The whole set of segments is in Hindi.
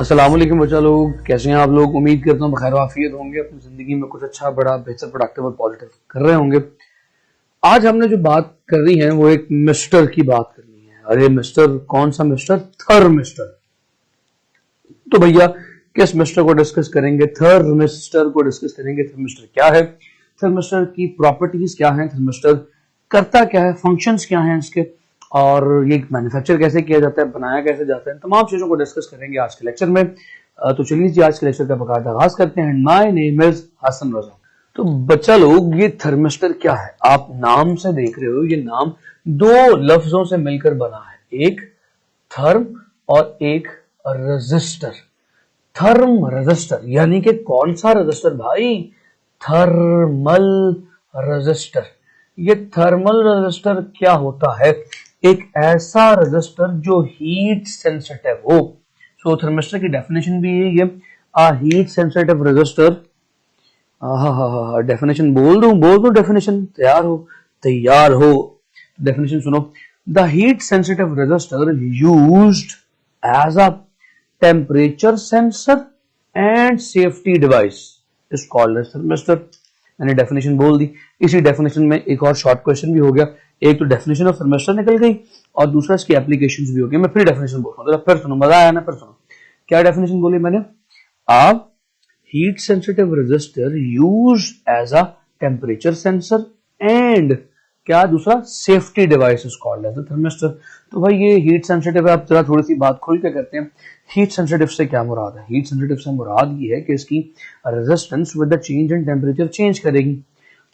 अस्सलाम वालेकुम बच्चा लोग, कैसे हैं आप लोग। उम्मीद करता हूँ बखैर आफियत होंगे, अपनी जिंदगी में कुछ अच्छा बड़ा बेहतर प्रोडक्टिव और पॉजिटिव कर रहे होंगे। आज हमने जो बात करनी है वो एक मिस्टर की बात करनी है। अरे मिस्टर, कौन सा मिस्टर? थर्मिस्टर। तो भैया किस मिस्टर को डिस्कस करेंगे? थर्मिस्टर को डिस्कस करेंगे। थर्मिस्टर क्या है, थर्मिस्टर की प्रॉपर्टीज क्या है, थर्मिस्टर करता क्या है, फंक्शंस क्या हैं इसके, और ये मैन्युफैक्चर कैसे किया जाता है, बनाया कैसे जाता है, तमाम चीजों को डिस्कस करेंगे आज के लेक्चर में। तो चलिए जी आज के लेक्चर का बकायदा आगाज करते हैं। My name is Hasan Raza. तो बच्चा लोग, ये थर्मिस्टर क्या है? आप नाम से देख रहे हो, ये नाम दो लफ्जों से मिलकर बना है, एक थर्म और एक रजिस्टर। थर्म रजिस्टर यानी कि कौन सा रजिस्टर भाई? Thermal register. ये थर्मल रजिस्टर क्या होता है? एक ऐसा रजिस्टर जो हीट सेंसिटिव हो। सो थर्मिस्टर की डेफिनेशन भी है ये, a heat sensitive resistor. Definition बोल दूं डेफिनेशन? तैयार हो। डेफिनेशन सुनो। The heat sensitive resistor used as a temperature sensor and safety device is called as thermistor. मैंने डेफिनेशन बोल दी। इसी डेफिनेशन में एक और शॉर्ट क्वेश्चन भी हो गया। एक तो डेफिनेशन ऑफ थर्मिस्टर निकल गई और दूसरा इसकी एप्लीकेशंस भी हो गई। मैं फिर डेफिनेशन बोल रहा हूँ, फिर सुनो, मजा आया ना? फिर सुनो क्या डेफिनेशन बोली मैंने। आप heat sensitive resistor used as a temperature sensor and क्या दूसरा safety device is called as thermistor. तो भाई ये हीट सेंसिटिव है। अब जरा थोड़ी सी बात खुल के करते हैं। हीट सेंसिटिव से क्या मुराद है? हीट सेंसिटिव से मुराद ये है कि इसकी resistance with the change in temperature change करेगी।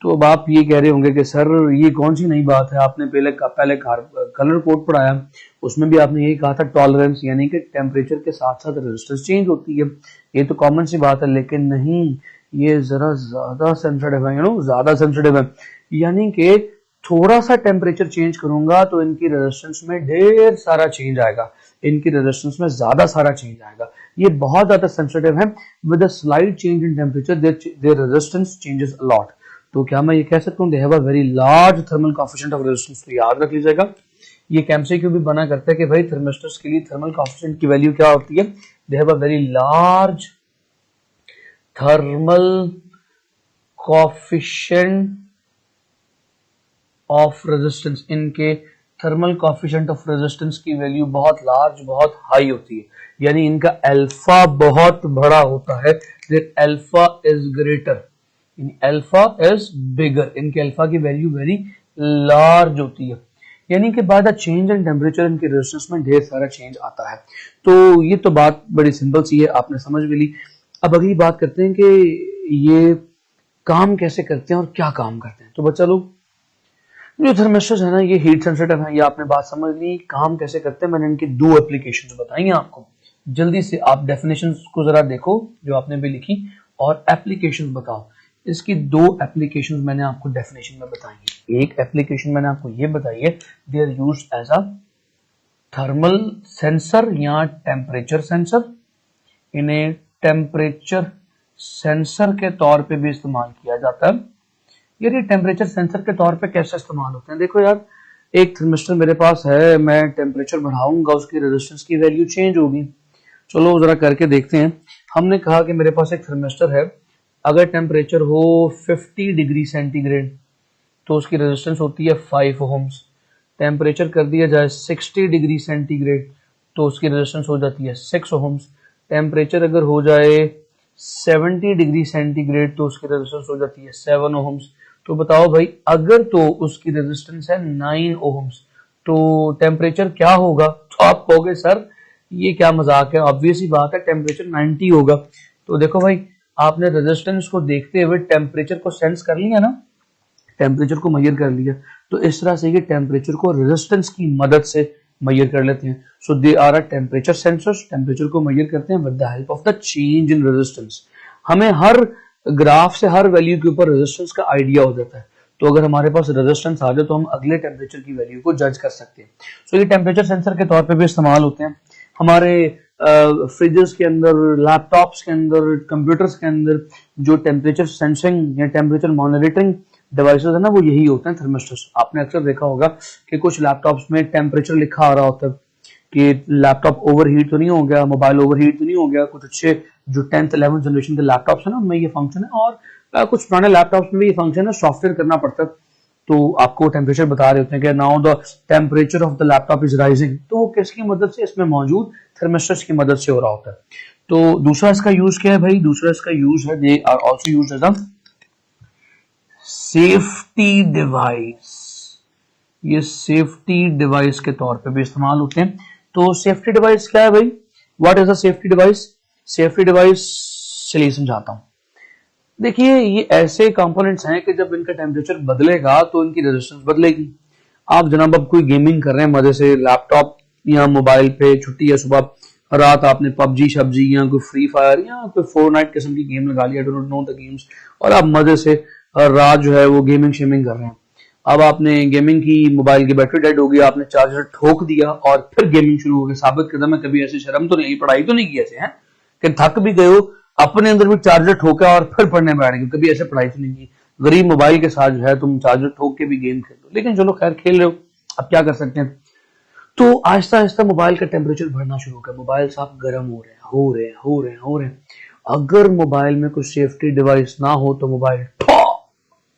तो अब आप ये कह रहे होंगे कि सर ये कौन सी नई बात है, आपने पहले कलर कोड पढ़ाया, उसमें भी आपने यही कहा था टॉलरेंस, यानी कि टेम्परेचर के साथ साथ रेजिस्टेंस चेंज होती है। ये तो कॉमन सी बात है, लेकिन नहीं, ये जरा ज्यादा सेंसिटिव है, ज्यादा सेंसिटिव है। यानी कि थोड़ा सा टेम्परेचर चेंज करूंगा तो इनकी रेजिस्टेंस में ढेर सारा चेंज आएगा, इनकी रेजिस्टेंस में ज्यादा सारा चेंज आएगा। ये बहुत ज्यादा सेंसिटिव है। With a slight change in temperature their resistance changes a lot. तो क्या मैं ये कह सकता हूँ they have a very large thermal coefficient of resistance? तो याद रख लीजिएगा, ये एमसीक्यू भी बना करता है कि भाई थर्मिस्टर्स के लिए थर्मल कोएफिशिएंट की वैल्यू क्या होती है? दे have a very large thermal coefficient of resistance. इनके थर्मल कोएफिशिएंट ऑफ रेजिस्टेंस की वैल्यू बहुत लार्ज, बहुत हाई होती है, यानी इनका अल्फा बहुत बड़ा होता है। Alpha is greater, alpha is bigger, इनके अल्फा की वैल्यू वेरी लार्ज होती है। यानी कि बाद चेंज इन टेम्परेचर इनके रेजिस्टेंस में ढेर सारा चेंज आता है। तो ये तो बात बड़ी सिंपल सी है, आपने समझ भी ली। अब अगली बात करते हैं कि ये काम कैसे करते हैं और क्या काम करते हैं। तो बच्चा लोग, जो थर्मिस्टर्स है ना, ये हीट सेंसिटिव है, ये आपने बात समझ ली। काम कैसे करते हैं मैंने इनकी दो एप्लीकेशंस बताई हैं आपको। जल्दी से आप डेफिनेशंस को जरा देखो जो आपने भी लिखी, और एप्लीकेशंस बताओ। इसकी दो एप्लीकेशंस मैंने आपको डेफिनेशन में बताई है। एक एप्लीकेशन मैंने आपको ये बताई है, they are used as a thermal sensor या टेम्परेचर सेंसर। इन्हें टेम्परेचर सेंसर के तौर पे भी इस्तेमाल किया जाता है। यार ये टेम्परेचर सेंसर के तौर पे कैसे इस्तेमाल होते हैं? देखो यार, एक थर्मिस्टर मेरे पास है, मैं टेम्परेचर बढ़ाऊंगा, उसकी रेजिस्टेंस की वैल्यू चेंज होगी। चलो जरा करके देखते हैं। हमने कहा कि मेरे पास एक थर्मिस्टर है, अगर टेम्परेचर हो 50 डिग्री सेंटीग्रेड तो उसकी रेजिस्टेंस होती है 5 ओम्स। टेम्परेचर कर दिया जाए 60 डिग्री सेंटीग्रेड तो उसकी रेजिस्टेंस हो जाती है 6 ओम्स। टेम्परेचर अगर हो जाए 70 डिग्री सेंटीग्रेड तो उसकी रेजिस्टेंस हो जाती है 7 ओम्स। तो बताओ भाई, अगर तो उसकी रेजिस्टेंस है 9 ओम्स तो टेम्परेचर क्या होगा? तो आप कहोगे सर ये क्या मजाक है, ऑब्वियस ही बात है टेम्परेचर 90 होगा। तो देखो भाई, आपने रेजिस्टेंस को देखते हुए टेम्परेचर को सेंस कर लिया ना, टेम्परेचर को मेजर कर लिया, तो इस तरह से ये टेम्परेचर को रेजिस्टेंस की मदद से मेजर कर लेते हैं। So they are a temperature sensors. Temperature को मेजर करते हैं with the help of the change in resistance. हमें हर ग्राफ से हर वैल्यू के ऊपर रेजिस्टेंस का आइडिया हो जाता है। तो अगर हमारे पास रेजिस्टेंस आ जाए तो हम अगले टेम्परेचर की वैल्यू को जज कर सकते हैं। सो ये टेम्परेचर सेंसर के तौर पे भी इस्तेमाल होते हैं हमारे फ्रिजेस के अंदर, लैपटॉप्स के अंदर, कंप्यूटर्स के अंदर। जो टेम्परेचर सेंसिंग या टेम्परेचर मॉनिटरिंग डिवाइसेस है ना, वो यही होते हैं थर्मिस्टर्स। आपने अक्सर देखा होगा कि कुछ लैपटॉप्स में टेम्परेचर लिखा आ रहा होता है कि लैपटॉप ओवरहीट तो नहीं हो गया, मोबाइल ओवरहीट तो नहीं हो गया। कुछ अच्छे जो 10th 11th जनरेशन के लैपटॉप्स है ना, उनमें ये फंक्शन है, और कुछ पुराने लैपटॉप्स में भी ये फंक्शन है। सॉफ्टवेयर करना पड़ता है, तो आपको टेम्परेचर बता रहे होते हैं कि now the temperature of the laptop is rising. तो वो किसकी मदद से, इसमें मौजूद थर्मिस्टर्स की मदद से हो रहा होता है। तो दूसरा इसका यूज क्या है भाई, दूसरा इसका यूज है, they are also used as a safety device. ये सेफ्टी डिवाइस के तौर पे भी इस्तेमाल होते हैं। तो सेफ्टी डिवाइस क्या है भाई, what is a safety device? Safety device चलिए समझाता हूं। देखिए, ये ऐसे कंपोनेंट्स हैं कि जब इनका टेम्परेचर बदलेगा तो इनकी रेजिस्टेंस बदलेगी। आप जनाब अब कोई गेमिंग कर रहे हैं मजे से लैपटॉप या मोबाइल पे, छुट्टी या सुबह रात आपने पबजी शब्जी या कोई फ्री फायर या कोई फोर्टनाइट किस्म की गेम लगा लिया, डोंट नो द गेम्स, और आप मजे से रात जो है वो गेमिंग शेमिंग कर रहे हैं। अब आपने गेमिंग की, मोबाइल की बैटरी डेड हो गई, आपने चार्जर ठोक दिया और फिर गेमिंग शुरू हो गई। साबित करना, मैं कभी ऐसी शर्म तो नहीं, पढ़ाई तो नहीं की ऐसे, हैं कि थक भी गए हो, अपने अंदर भी चार्जर ठोका और फिर पढ़ने बैठ गए। कभी ऐसे पढ़ाई तो नहीं की। गरीब मोबाइल के साथ जो है तुम चार्जर ठोक के भी गेम खेल लो, लेकिन चलो खैर खेल रहे हो, अब क्या कर सकते हैं। तो आहिस्ता आहिस्ता मोबाइल का टेम्परेचर बढ़ना शुरू हो गया, मोबाइल साहब गर्म हो रहे हैं, हो रहे हैं, हो रहे हैं, हो रहे हैं। अगर मोबाइल में कुछ सेफ्टी डिवाइस ना हो तो मोबाइल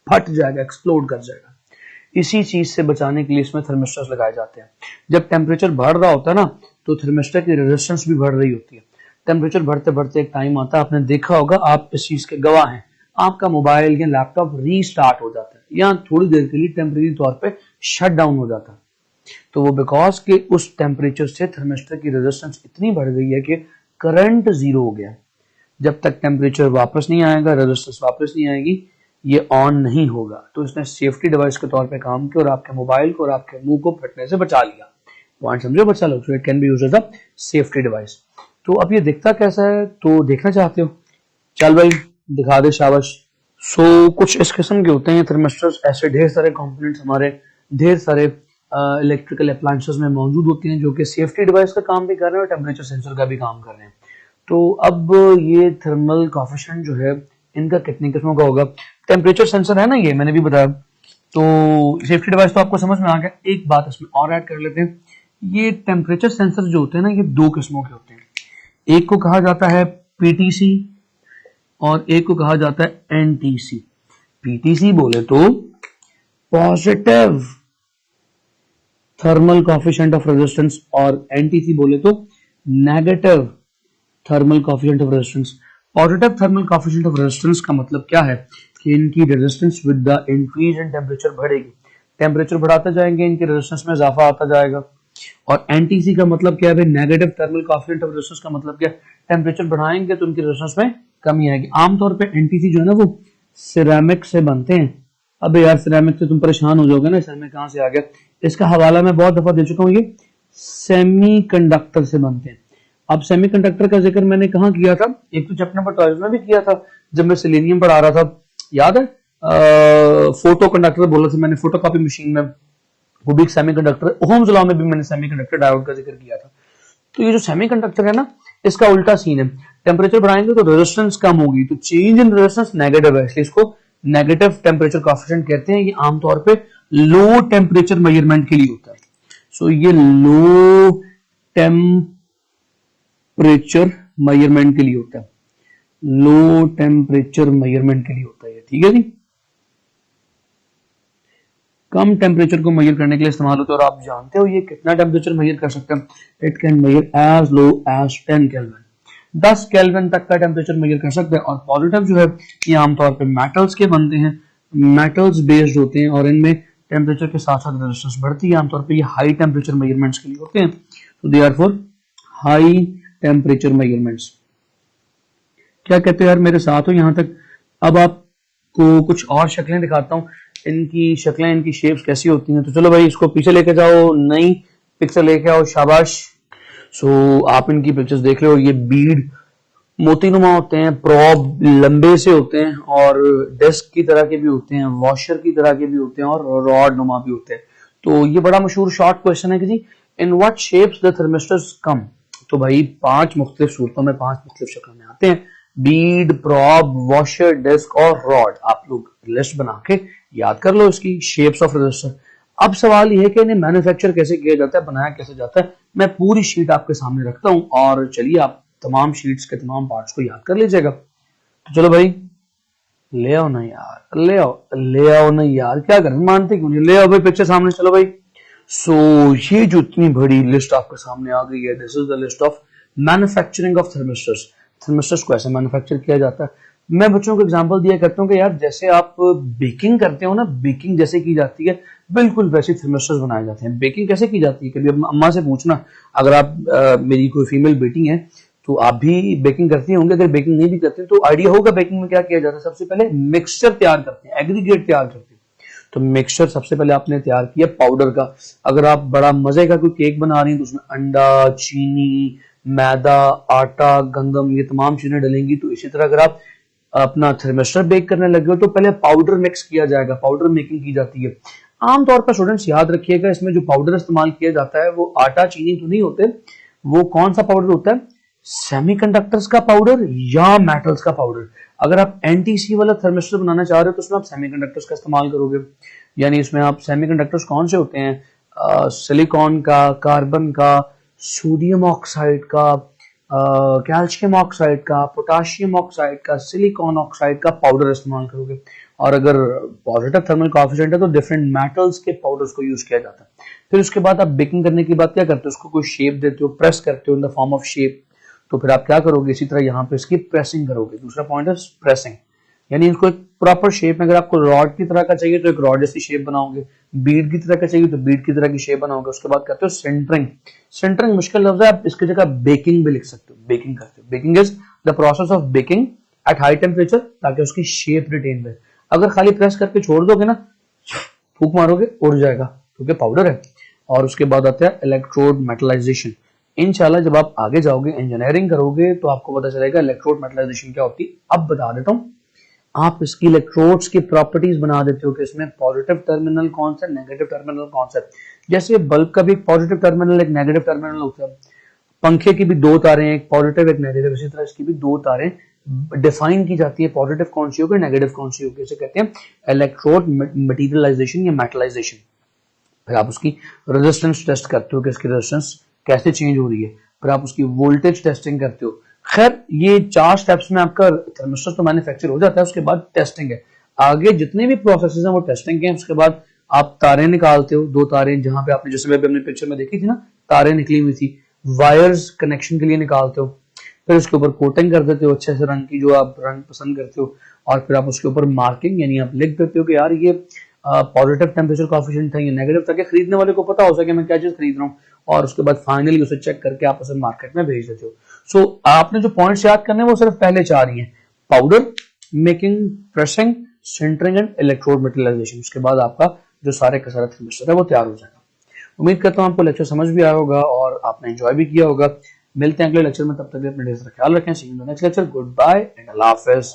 फट जाएगा, एक्सप्लोड कर जाएगा। इसी चीज से बचाने के लिए इसमें थर्मिस्टर्स लगाए जाते हैं। जब टेम्परेचर बढ़ रहा होता है ना, तो थर्मिस्टर की रेजिस्टेंस भी बढ़ रही होती है। टेम्परेचर बढ़ते बढ़ते एक टाइम आता है, आपने देखा होगा, आप इस चीज के गवाह हैं, आपका मोबाइल या लैपटॉप रीस्टार्ट हो जाता है या थोड़ी देर के लिए टेम्परेरी तौर पे शट डाउन हो जाता है। तो वो बिकॉज के उस टेम्परेचर से थर्मिस्टर की रेजिस्टेंस इतनी बढ़ गई है कि करंट जीरो हो गया। जब तक टेम्परेचर वापस नहीं आएगा, रेजिस्टेंस वापस नहीं आएगी, ये ऑन नहीं होगा। तो इसने सेफ्टी डिवाइस के तौर पे काम किया और आपके मोबाइल को और आपके मुंह को फटने से बचा लिया। पॉइंट समझो बच्चा लोग? So it can be used as a safety device. तो अब ये दिखता कैसा है, तो देखना चाहते हो? चल भाई दिखा दे, शाबाश। सो कुछ इस किस्म के होते हैं थर्मिस्टर्स। ऐसे ढेर सारे कंपोनेंट्स हमारे ढेर सारे इलेक्ट्रिकल अप्लायंसेस में मौजूद होती हैं जो कि सेफ्टी डिवाइस का काम भी कर रहे हैं और टेम्परेचर सेंसर का भी काम कर रहे हैं। तो अब ये थर्मल कोएफिशिएंट जो है इनका कितनी किस्मों का होगा? टेम्परेचर सेंसर है ना, ये मैंने भी बताया। तो सेफ्टी डिवाइस तो आपको समझ में आ गया। एक बात इसमें और ऐड कर लेते हैं, ये टेम्परेचर सेंसर जो होते हैं ना, ये दो किस्मों के होते हैं। एक को कहा जाता है पीटीसी और एक को कहा जाता है एनटीसी। पीटीसी बोले तो positive thermal coefficient of resistance और एनटीसी बोले तो negative thermal coefficient of resistance. Positive thermal coefficient of resistance का मतलब क्या है कि इनकी resistance with the increase in temperature बढ़ेगी। टेम्परेचर बढ़ाते जाएंगे, इनकी रेजिस्टेंस में इजाफा आता जाएगा। और एनटीसी का मतलब क्या है? Negative thermal coefficient of resistance का मतलब क्या है? टेम्परेचर बढ़ाएंगे तो उनकी रेजिस्टेंस में कमी आएगी। आमतौर पे एनटीसी जो है ना वो सिरेमिक से बनते हैं। अबे यार सिरेमिक से तुम परेशान हो जाओगे ना, सिरेमिक कहां से आ गया? इसका हवाला मैं बहुत दफा दे चुका हूँ। ये सेमीकंडक्टर से बनते हैं। अब सेमीकंडक्टर का जिक्र मैंने कहाँ किया था? एक तो चैप्टर नंबर 12 में भी किया था जब मैं सेलेनियम पढ़ा रहा था, याद है? फोटो कंडक्टर बोला था मैंने, फोटोकॉपी मशीन में, वो भी एक सेमीकंडक्टर। ओहम्स लॉ में भी मैंने सेमीकंडक्टर डायोड का जिक्र किया था। तो ये जो सेमीकंडक्टर है ना, इसका उल्टा सीन है। टेम्परेचर बढ़ाएंगे तो रेजिस्टेंस कम होगी, तो चेंज इन रेजिस्टेंस नेगेटिव है, इसलिए इसको नेगेटिव टेम्परेचर कोएफिशिएंट कहते हैं। ये आमतौर पे लो टेम्परेचर मेजरमेंट के लिए होता है। सो ये लो टेम्परेचर मेजरमेंट के लिए होता है, लो टेम्परेचर मेजरमेंट के लिए होता है, ठीक है जी। कम टेम्परेचर को मेजर करने के लिए इस्तेमाल होता है। और आप जानते हो ये कितना टेम्परेचर मेजर कर सकते हैं? It can measure as low as 10 kelvin, 10 kelvin तक का टेम्परेचर मेजर कर सकते हैं। और पॉजिटिव जो है ये आमतौर पे मेटल्स के बनते हैं, मेटल्स बेस्ड होते हैं और इनमें टेम्परेचर के साथ साथ रेजिस्टेंस बढ़ती है। आमतौर पे ये हाई टेम्परेचर मेजरमेंट्स के लिए होते हैं। तो they are for high temperature measurements. क्या कहते हैं यार, मेरे साथ हो यहां तक? अब आपको कुछ और शक्लें दिखाता हूं, इनकी शक्लें, इनकी शेप्स कैसी होती हैं। तो चलो भाई इसको पीछे लेके जाओ, नई पिक्चर लेके आओ, शाबाश। सो आप इनकी पिक्चर्स देख रहे हो, ये बीड मोतीनुमा होते हैं, प्रॉब लंबे से होते हैं और डेस्क की तरह के भी होते हैं, वॉशर की तरह के भी होते हैं और रॉड नुमा भी होते हैं। तो ये बड़ा मशहूर शॉर्ट क्वेश्चन है कि जी in what shapes the thermistors come. तो भाई 5 मुख्तलिफ सूरतों में 5 मुख्तलिफ शक्लों में आते हैं, बीड, प्रॉब, वॉशर, डेस्क और रॉड। आप लोग लिस्ट बना के याद कर लो इसकी शेप्स ऑफ रेजिस्टर। अब सवाल ये है कि इन्हें मैन्युफैक्चर कैसे किया जाता है, बनाया कैसे जाता है। मैं पूरी शीट आपके सामने रखता हूं और चलिए आप तमाम शीट्स के तमाम पार्ट्स को याद कर लीजिएगा। तो चलो भाई ले आओ ना यार, ले आओ ना यार, क्या करें, मानते क्यों नहीं, ले आओ भाई पिक्चर सामने। चलो भाई, सो ये जो इतनी बड़ी लिस्ट आपके सामने आ गई है, this is the list of manufacturing of thermistors. Thermistors को ऐसे मैन्युफैक्चर किया जाता है। मैं बच्चों को एग्जांपल दिया करता हूँ कि यार जैसे आप बेकिंग करते हो ना, बेकिंग जैसे की जाती है बिल्कुल वैसे थर्मिस्टर्स बनाए जाते हैं। बेकिंग कैसे की जाती है, कभी अम्मा से पूछना, अगर आप मेरी कोई फीमेल बेटी है तो आप भी बेकिंग करती होंगे, अगर बेकिंग नहीं भी करती तो आइडिया होगा बेकिंग में क्या किया जाता है। सबसे पहले मिक्सचर तैयार करते हैं, एग्रीगेट तैयार करते हैं। तो मिक्सचर सबसे पहले आपने तैयार किया पाउडर का। अगर आप बड़ा मजे का कोई केक बना रही हैं तो उसमें अंडा, चीनी, मैदा, आटा, गंदम, ये तमाम चीजें डलेंगी। तो इसी तरह अगर आप अपना थर्मिस्टर बेक करने लगे हो तो पहले पाउडर मिक्स किया जाएगा, पाउडर मेकिंग की जाती है। आमतौर पर स्टूडेंट्स याद रखिएगा, इसमें जो पाउडर इस्तेमाल किया जाता है वो आटा, चीनी तो नहीं होते। वो कौन सा पाउडर होता है, सेमीकंडक्टर्स का पाउडर या मेटल्स का पाउडर। अगर आप एनटीसी वाला थर्मिस्टर बनाना चाह रहे हो तो उसमें आप सेमीकंडक्टर्स का इस्तेमाल करोगे। यानी इसमें आप सेमीकंडक्टर्स कौन से होते हैं, सिलिकॉन का, कार्बन का, सोडियम ऑक्साइड का, कैल्शियम ऑक्साइड का, पोटाशियम ऑक्साइड का, सिलिकॉन ऑक्साइड का पाउडर इस्तेमाल करोगे। और अगर पॉजिटिव थर्मल कोएफिशिएंट है तो डिफरेंट मेटल्स के पाउडर्स को यूज किया जाता है। फिर उसके बाद आप बेकिंग करने की बात क्या करते हो, उसको कोई शेप देते हो, प्रेस करते हो in the form of shape. तो फिर आप क्या करोगे, इसी तरह यहाँ पे इसकी प्रेसिंग करोगे। दूसरा पॉइंट है प्रेसिंग, यानी इसको एक प्रॉपर शेप में, अगर आपको रॉड की तरह का चाहिए तो एक रॉड जैसी शेप बनाओगे, बीड की तरह का चाहिए तो बीड की तरह की शेप बनाओगे। उसके बाद करते हो सेंटरिंग। सेंटरिंग मुश्किल लफ्ज है, आप इसकी जगह बेकिंग भी लिख सकते हो। बेकिंग करते हो, baking is the process of baking at high temperature ताकि उसकी शेप रिटेन रहे। अगर खाली प्रेस करके छोड़ दोगे ना, फूक मारोगे उड़ जाएगा क्योंकि पाउडर है। और उसके बाद आता है इलेक्ट्रोड मेटलाइजेशन। इंशाल्लाह जब आप आगे जाओगे, इंजीनियरिंग करोगे तो आपको पता चलेगा इलेक्ट्रोड मेटलाइजेशन क्या होती है। अब बता देता हूँ, आप इसकी इलेक्ट्रोड्स की प्रॉपर्टीज बना देते हो कि इसमें पॉजिटिव टर्मिनल कौन सा, नेगेटिव टर्मिनल कौन सा। जैसे बल्ब का भी एक पॉजिटिव टर्मिनल एक नेगेटिव टर्मिनल होता है, पंखे की भी दो तारें, एक पॉजिटिव एक नेगेटिव, इसी तरह इसकी भी दो तारें डिफाइन की जाती है, पॉजिटिव कौन सी होगी, नेगेटिव कौन सी होगी। इसे कहते हैं इलेक्ट्रोड मटेरियलाइजेशन या मेटलाइजेशन। फिर आप उसकी रेजिस्टेंस टेस्ट करते हो कि इसकी रेजिस्टेंस कैसे चेंज हो रही है। फिर आप उसकी वोल्टेज टेस्टिंग करते हो। खैर ये 4 स्टेप्स में आपका थर्मिस्टर तो मैन्युफैक्चर हो जाता है। उसके बाद टेस्टिंग है, आगे जितने भी प्रोसेसेस हैं वो टेस्टिंग के हैं। उसके बाद आप तारें निकालते हो, 2 तारें जहां पे आपने जैसे अपने पिक्चर में देखी थी ना, तारें निकली हुई थी, वायर्स कनेक्शन के लिए निकालते हो। फिर उसके ऊपर कोटिंग कर देते हो अच्छे से रंग की, जो आप रंग पसंद करते हो। और फिर आप उसके ऊपर मार्किंग यानी आप लिख देते हो कि यार ये पॉजिटिव टेम्परेचर कोएफिशिएंट है, ये नेगेटिव, ताकि खरीदने वाले को पता हो सके मैं क्या चीज खरीद रहा हूँ। और उसके बाद फाइनली उसे चेक करके आप उसे मार्केट में भेज देते हो। सो आपने जो पॉइंट्स याद करने हैं वो सिर्फ पहले 4 ही हैं, powder making, pressing, sintering and electrode metallisation. उसके बाद आपका जो सारे का सारा थर्मिस्टर है वो तैयार हो जाएगा। उम्मीद करता हूँ आपको लेक्चर समझ भी आया होगा और आपने एंजॉय भी किया होगा। मिलते हैं अगले लेक्चर में, तब तक अपने ढेर सारा ख्याल रखें। See you in the next lecture. Goodbye and अल्लाह हाफिज।